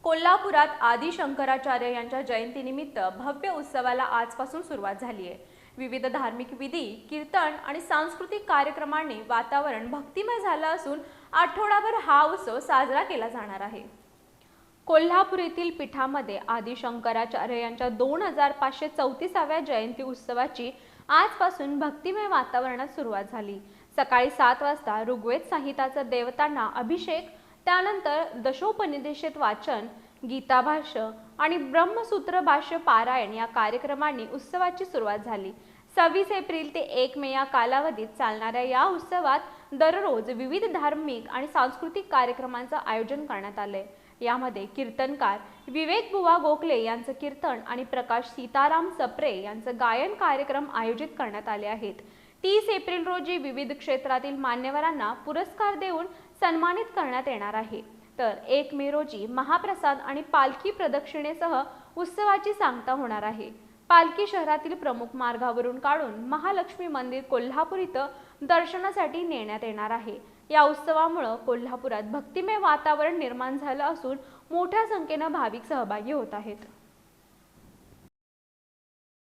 कोल्हापुरात आदि शंकराचार्य यांच्या जयंतीनिमित्त भव्य उत्सवाला आजपासून सुरुवात झाली आहे। विविध धार्मिक विधी, कीर्तन आणि सांस्कृतिक कार्यक्रमांनी वातावरण भक्तिमय झालं असून आठवडाभर हा उत्सव साजरा केला जाणार आहे। कोल्हापूर येथील पीठामध्ये आदि शंकराचार्य यांच्या 2534व्या जयंती उत्सवाची आजपासून भक्तिमय वातावरणात सुरुवात झाली। सकाळी 7 वाजता ऋग्वेद संहिताचा देवतांना अभिषेक, त्यानंतर दशोपनिषद वाचन, गीता भाष्य आणि ब्रह्मसूत्र भाष्य पारायण या कार्यक्रमांनी उत्सवाची सुरुवात झाली। 26 एप्रिल ते 1 मे या कालावधीत चालणाऱ्या या उत्सवात दररोज विविध धार्मिक आणि सांस्कृतिक कार्यक्रमांचं आयोजन करण्यात आले। यामध्ये कीर्तनकार विवेक बुवा गोखले यांचं कीर्तन आणि प्रकाश सीताराम सप्रे यांचं गायन कार्यक्रम आयोजित करण्यात आले आहेत। 30 एप्रिल रोजी विविध क्षेत्रातील मान्यवरांना पुरस्कार देऊन सन्मानित करण्यात येणार आहे। तर 1 मे रोजी महाप्रसाद आणि पालखी प्रदक्षिणेसह उत्सवाची सांगता होणार आहे। पालखी शहरातील प्रमुख मार्गावरून काढून महालक्ष्मी मंदिर कोल्हापूर इथं दर्शनासाठी नेण्यात येणार आहे। या उत्सवामुळे कोल्हापुरात भक्तिमय वातावरण निर्माण झालं असून मोठ्या संख्येने भाविक सहभागी होत आहेत।